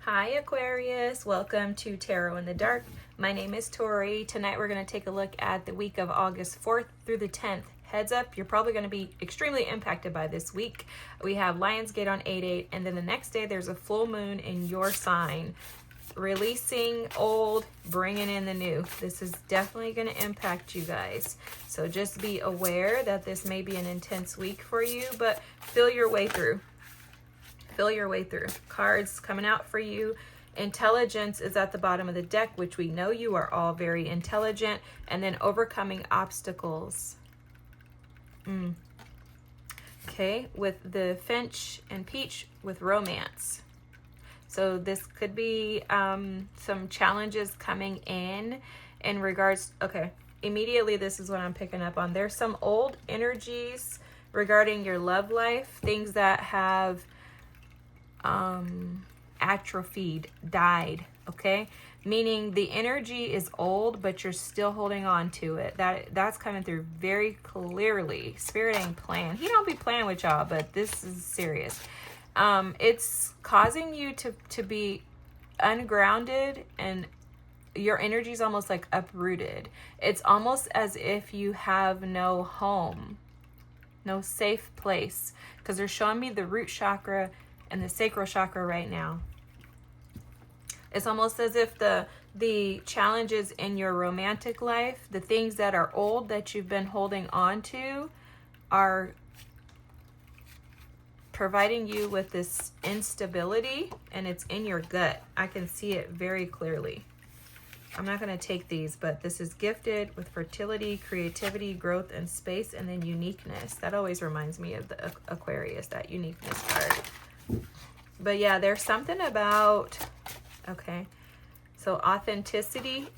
Hi Aquarius, welcome to Tarot in the Dark. My name is Tori. Tonight we're going to take a look at the week of August 4th through the 10th. Heads up, you're probably going to be extremely impacted by this week. We have Lionsgate on 8/8, and then the next day there's a full moon in your sign. Releasing old, bringing in the new. This is definitely going to impact you guys. So just be aware that this may be an intense week for you, but feel your way through. Feel your way through. Cards coming out for you. Intelligence is at the bottom of the deck, which we know you are all very intelligent. And then overcoming obstacles. Okay, with the Finch and Peach with romance. So this could be some challenges coming in regards. Okay, immediately this is what I'm picking up on. There's some old energies regarding your love life. Things that have atrophied, died, okay? Meaning the energy is old, but you're still holding on to it. That's coming through very clearly. Spirit ain't playing. He don't be playing with y'all, but this is serious. It's causing you to be ungrounded, and your energy is almost like uprooted. It's almost as if you have no home, no safe place, because they're showing me the root chakra and the sacral chakra right now. It's almost as if the challenges in your romantic life, the things that are old that you've been holding on to, are providing you with this instability, and it's in your gut. I can see it very clearly. I'm not going to take these, but this is gifted with fertility, creativity, growth, and space, and then uniqueness. That always reminds me of the Aquarius, that uniqueness card. But yeah, there's something about, okay, so authenticity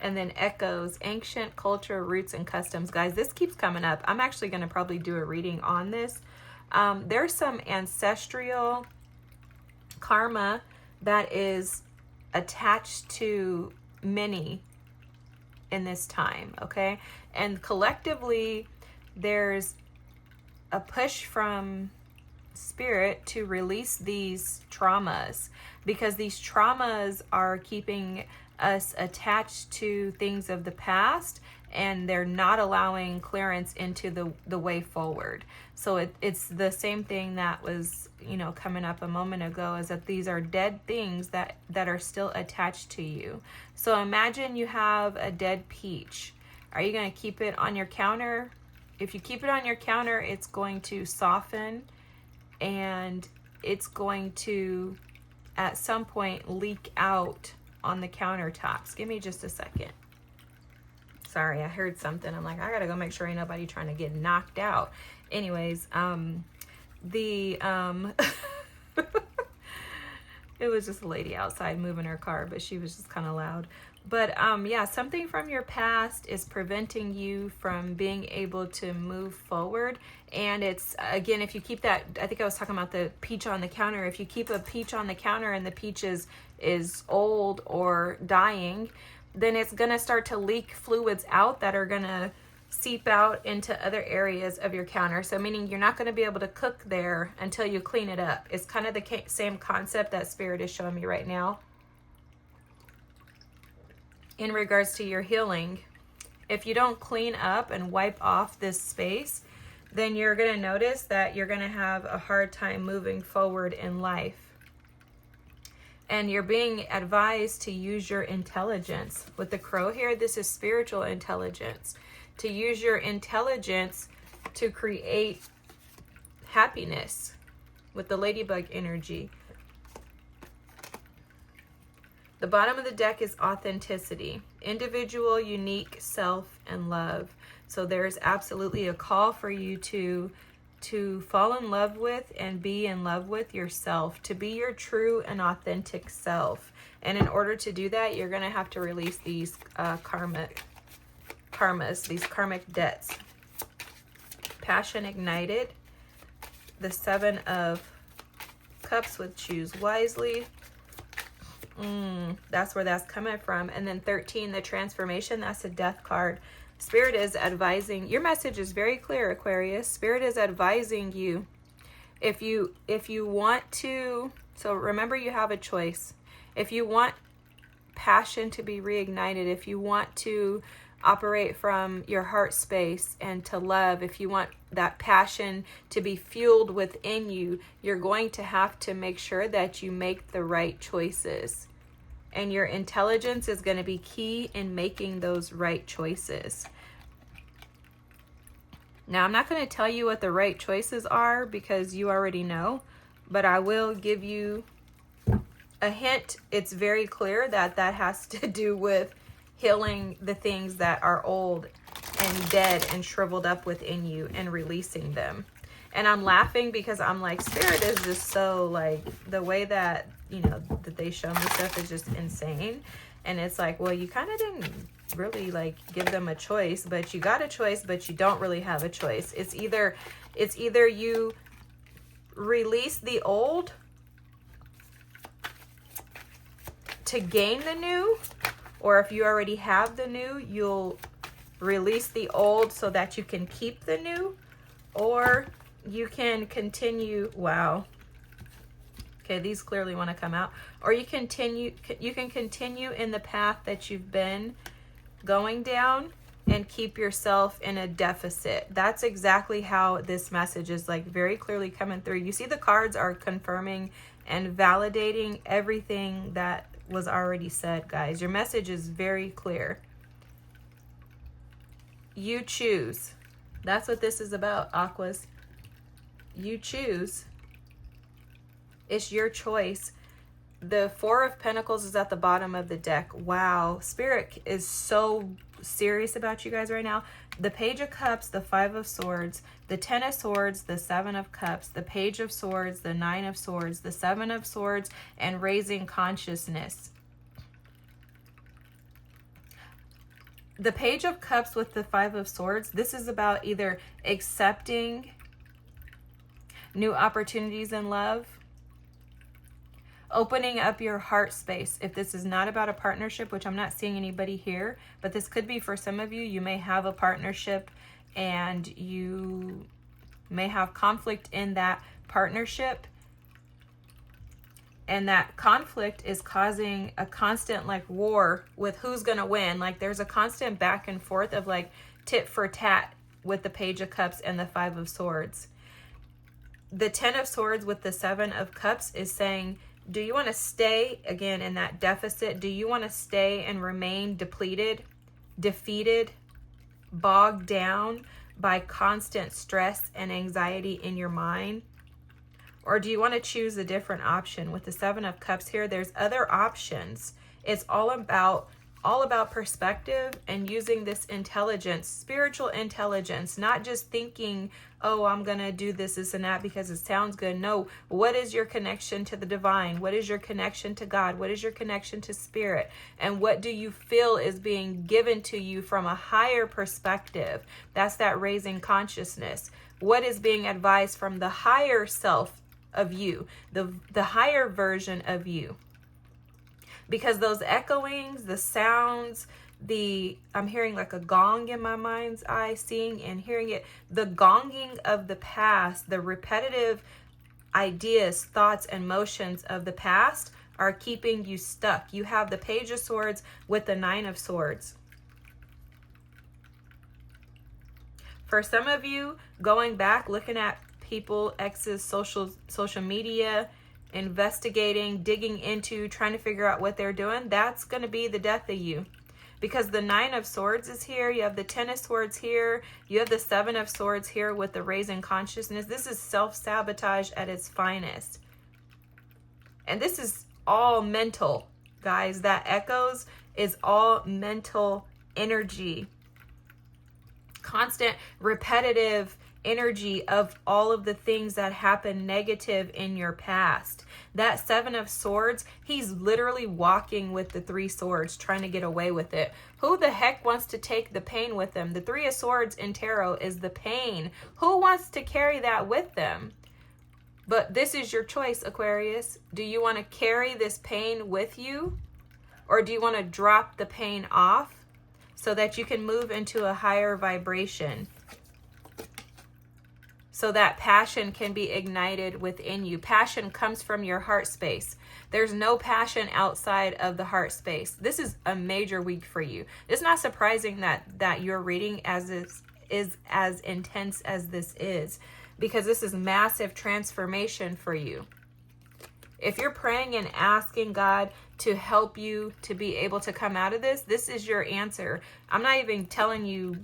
and then echoes, ancient culture, roots, and customs. Guys, this keeps coming up. I'm actually going to probably do a reading on this. There's some ancestral karma that is attached to many in this time, okay? And collectively, there's a push from Spirit to release these traumas, because these traumas are keeping us attached to things of the past, and they're not allowing clearance into the way forward. So it's the same thing that was, coming up a moment ago, is that these are dead things that are still attached to you. So imagine you have a dead peach. Are you going to keep it on your counter? If you keep it on your counter, it's going to soften, and it's going to at some point leak out on the countertops. Give me just a second. Sorry, I heard something. I'm like, I gotta go make sure ain't nobody trying to get knocked out. Anyways, it was just a lady outside moving her car, but she was just kind of loud. But yeah, something from your past is preventing you from being able to move forward. And it's, again, if you keep that, I think I was talking about the peach on the counter. If you keep a peach on the counter and the peach is old or dying, then it's going to start to leak fluids out that are going to seep out into other areas of your counter. So meaning you're not going to be able to cook there until you clean it up. It's kind of the same concept that Spirit is showing me right now. In regards to your healing, if you don't clean up and wipe off this space, then you're going to notice that you're going to have a hard time moving forward in life. And you're being advised to use your intelligence. With the crow here, this is spiritual intelligence. To use your intelligence to create happiness with the ladybug energy. The bottom of the deck is authenticity, individual, unique, self, and love. So there's absolutely a call for you to fall in love with and be in love with yourself, to be your true and authentic self. And in order to do that, you're going to have to release these karmas, these karmic debts. Passion ignited. The 7 of Cups with choose wisely. That's where that's coming from. And then 13, the transformation, that's a death card. Spirit is advising, your message is very clear, Aquarius. Spirit is advising you, if you want to So remember, you have a choice. If you want passion to be reignited, if you want to operate from your heart space and to love, if you want that passion to be fueled within you, you're going to have to make sure that you make the right choices. And your intelligence is going to be key in making those right choices. Now, I'm not going to tell you what the right choices are because you already know, but I will give you a hint. It's very clear that that has to do with healing the things that are old and dead and shriveled up within you and releasing them. And I'm laughing because I'm like, Spirit is just so like, the way that, you know, that they show me stuff is just insane. And it's like, well, you kind of didn't really like give them a choice, but you got a choice, but you don't really have a choice. It's either you release the old to gain the new, or if you already have the new, you'll release the old so that you can keep the new, or you can continue. Wow. Okay, these clearly want to come out. Or you can continue in the path that you've been going down and keep yourself in a deficit. That's exactly how this message is like very clearly coming through. You see the cards are confirming and validating everything that was already said, guys. Your message is very clear. You choose. That's what this is about, Aquas. You choose. It's your choice. The Four of Pentacles is at the bottom of the deck. Wow. Spirit is so serious about you guys right now. The Page of Cups, the Five of Swords, the Ten of Swords, the Seven of Cups, the Page of Swords, the Nine of Swords, the Seven of Swords, and raising consciousness. The Page of Cups with the Five of Swords, this is about either accepting new opportunities in love, opening up your heart space. If this is not about a partnership, which I'm not seeing anybody here, but this could be for some of you. You may have a partnership and you may have conflict in that partnership. And that conflict is causing a constant like war with who's going to win. Like there's a constant back and forth of like tit for tat with the Page of Cups and the Five of Swords. The Ten of Swords with the Seven of Cups is saying, do you want to stay again in that deficit? Do you want to stay and remain depleted, defeated, bogged down by constant stress and anxiety in your mind? Or do you want to choose a different option? With the Seven of Cups here, there's other options. It's all about perspective and using this intelligence, spiritual intelligence, not just thinking, oh, I'm going to do this and that because it sounds good. No, what is your connection to the divine? What is your connection to God? What is your connection to spirit? And what do you feel is being given to you from a higher perspective? That's that raising consciousness. What is being advised from the higher self of you, the higher version of you? Because those echoings, the sounds, I'm hearing like a gong in my mind's eye, seeing and hearing it. The gonging of the past, the repetitive ideas, thoughts, and motions of the past are keeping you stuck. You have the Page of Swords with the Nine of Swords. For some of you, going back, looking at people, exes, social media, investigating, digging into, trying to figure out what they're doing, that's going to be the death of you. Because the Nine of Swords is here, you have the Ten of Swords here, you have the Seven of Swords here with the raising consciousness. This is self-sabotage at its finest. And this is all mental, guys. That echoes is all mental energy. Constant, repetitive energy of all of the things that happen negative in your past. That Seven of Swords, he's literally walking with the Three Swords, trying to get away with it. Who the heck wants to take the pain with them? The Three of Swords in tarot is the pain. Who wants to carry that with them? But this is your choice, Aquarius. Do you want to carry this pain with you? Or do you want to drop the pain off so that you can move into a higher vibration? so that passion can be ignited within you. Passion comes from your heart space. There's no passion outside of the heart space. This is a major week for you. It's not surprising that your reading is as intense as this is, because this is massive transformation for you. If you're praying and asking God to help you to be able to come out of this, this is your answer. I'm not even telling you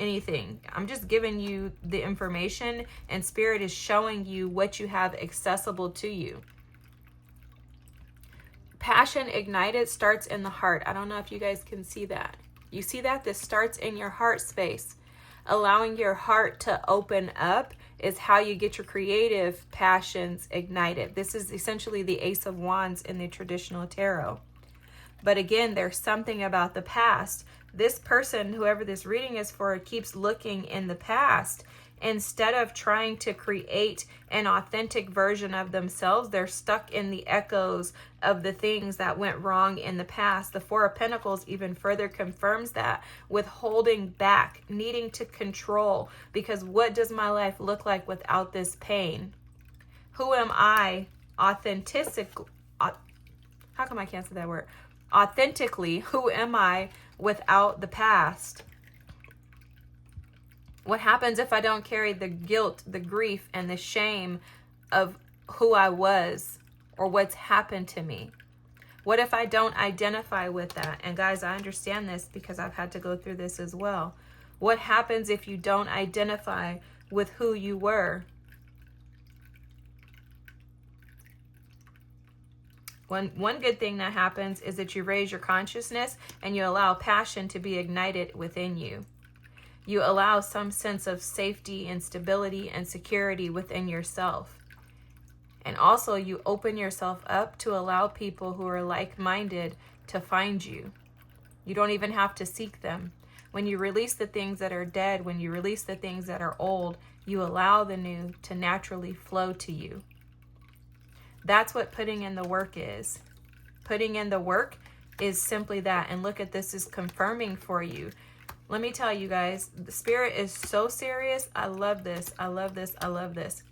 anything. I'm just giving you the information, and Spirit is showing you what you have accessible to you. Passion ignited starts in the heart. I don't know if you guys can see that. You see that? This starts in your heart space. Allowing your heart to open up is how you get your creative passions ignited. This is essentially the Ace of Wands in the traditional tarot. But again, there's something about the past. This person, whoever this reading is for, keeps looking in the past. Instead of trying to create an authentic version of themselves, they're stuck in the echoes of the things that went wrong in the past. The Four of Pentacles even further confirms that, with holding back, needing to control, because what does my life look like without this pain? Who am I authentically? How come I can't say that word? Authentically, who am I without the past? What happens if I don't carry the guilt, the grief, and the shame of who I was or what's happened to me? What if I don't identify with that? And guys, I understand this because I've had to go through this as well. What happens if you don't identify with who you were? One good thing that happens is that you raise your consciousness and you allow passion to be ignited within you. You allow some sense of safety and stability and security within yourself. And also you open yourself up to allow people who are like-minded to find you. You don't even have to seek them. When you release the things that are dead, when you release the things that are old, you allow the new to naturally flow to you. That's what putting in the work is. Putting in the work is simply that. And look at this is confirming for you. Let me tell you guys, the Spirit is so serious. I love this. I love this. I love this.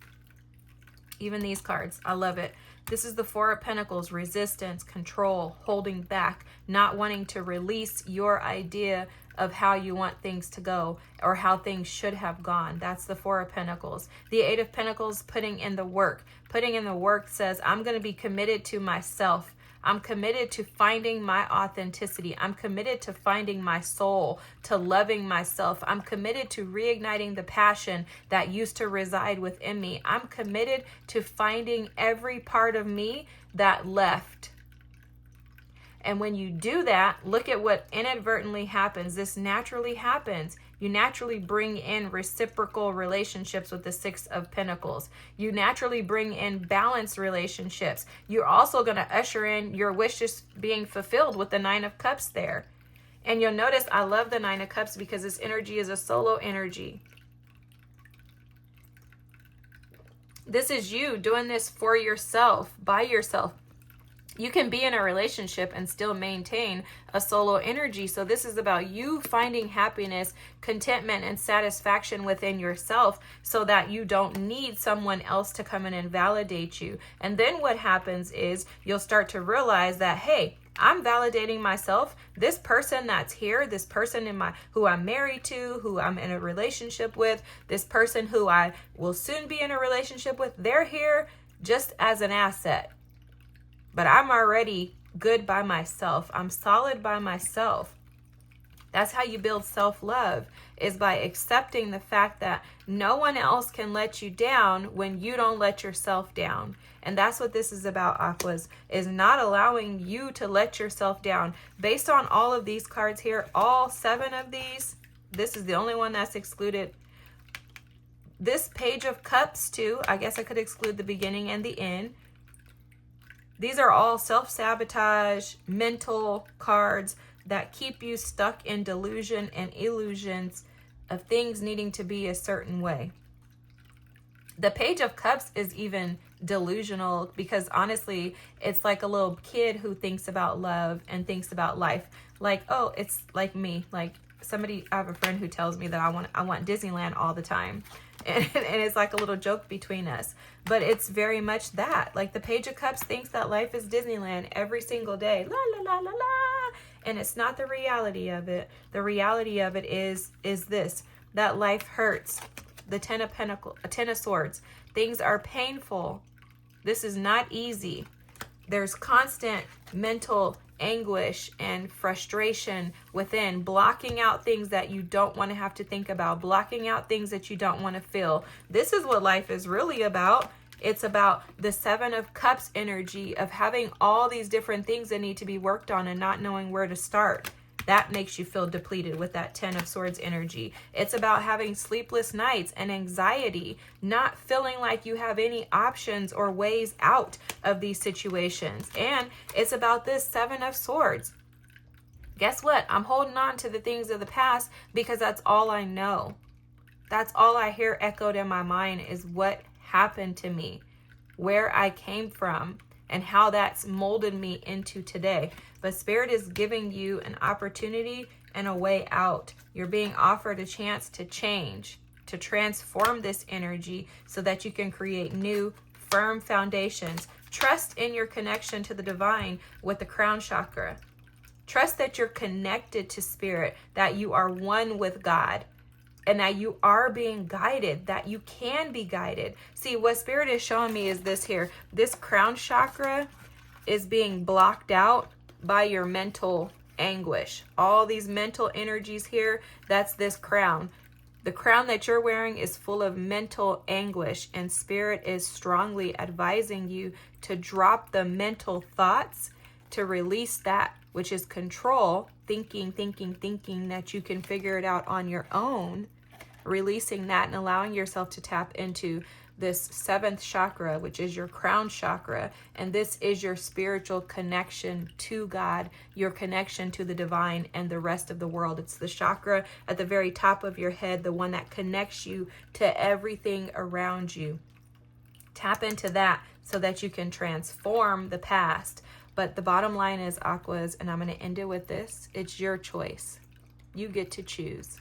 Even these cards, I love it. This is the Four of Pentacles, resistance, control, holding back, not wanting to release your idea of how you want things to go or how things should have gone. That's the Four of Pentacles. The Eight of Pentacles, putting in the work. Putting in the work says, I'm going to be committed to myself. I'm committed to finding my authenticity. I'm committed to finding my soul, to loving myself. I'm committed to reigniting the passion that used to reside within me. I'm committed to finding every part of me that left. And when you do that, look at what inadvertently happens. This naturally happens. You naturally bring in reciprocal relationships with the Six of Pentacles. You naturally bring in balanced relationships. You're also going to usher in your wishes being fulfilled with the Nine of Cups there. And you'll notice I love the Nine of Cups because this energy is a solo energy. This is you doing this for yourself, by yourself. You can be in a relationship and still maintain a solo energy. So this is about you finding happiness, contentment, and satisfaction within yourself so that you don't need someone else to come in and validate you. And then what happens is you'll start to realize that, hey, I'm validating myself. This person that's here, this person who I'm married to, who I'm in a relationship with, this person who I will soon be in a relationship with, they're here just as an asset. But I'm already good by myself. I'm solid by myself. That's how you build self-love, is by accepting the fact that no one else can let you down when you don't let yourself down. And that's what this is about, Aquas, is not allowing you to let yourself down. Based on all of these cards here, all 7 of these, this is the only one that's excluded. This Page of Cups too, I guess I could exclude the beginning and the end. These are all self-sabotage, mental cards that keep you stuck in delusion and illusions of things needing to be a certain way. The Page of Cups is even delusional because honestly, it's like a little kid who thinks about love and thinks about life. Like, oh, it's like me. Like I have a friend who tells me that I want Disneyland all the time. And it's like a little joke between us. But it's very much that. Like the Page of Cups thinks that life is Disneyland every single day. La, la, la, la, la. And it's not the reality of it. The reality of it is this, that life hurts. The Ten of Swords. Things are painful. This is not easy. There's constant mental anguish and frustration within, blocking out things that you don't want to have to think about, blocking out things that you don't want to feel. This is what life is really about. It's about the Seven of Cups energy of having all these different things that need to be worked on and not knowing where to start. That makes you feel depleted with that Ten of Swords energy. It's about having sleepless nights and anxiety, not feeling like you have any options or ways out of these situations. And it's about this Seven of Swords. Guess what? I'm holding on to the things of the past because that's all I know. That's all I hear echoed in my mind is what happened to me, where I came from, and how that's molded me into today. But Spirit is giving you an opportunity and a way out. You're being offered a chance to change, to transform this energy so that you can create new, firm foundations. Trust in your connection to the divine with the crown chakra. Trust that you're connected to Spirit, that you are one with God, and that you are being guided, that you can be guided. See, what Spirit is showing me is this here. This crown chakra is being blocked out by your mental anguish. All these mental energies here, that's this crown. The crown that you're wearing is full of mental anguish, and Spirit is strongly advising you to drop the mental thoughts, to release that, which is control, thinking that you can figure it out on your own, releasing that and allowing yourself to tap into this seventh chakra, which is your crown chakra. And this is your spiritual connection to God, your connection to the divine and the rest of the world. It's the chakra at the very top of your head, the one that connects you to everything around you. Tap into that so that you can transform the past. But the bottom line is, Aquas, and I'm going to end it with this, it's your choice. You get to choose.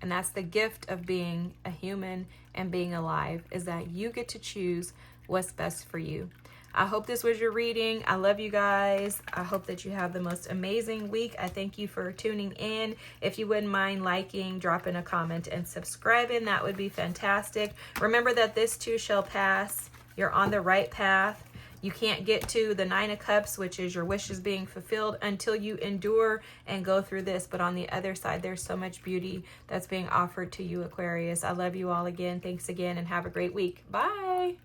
And that's the gift of being a human and being alive, is that you get to choose what's best for you. I hope this was your reading. I love you guys. I hope that you have the most amazing week. I thank you for tuning in. If you wouldn't mind liking, dropping a comment, and subscribing, that would be fantastic. Remember that this too shall pass. You're on the right path. You can't get to the Nine of Cups, which is your wishes being fulfilled, until you endure and go through this. But on the other side, there's so much beauty that's being offered to you, Aquarius. I love you all again. Thanks again, and have a great week. Bye.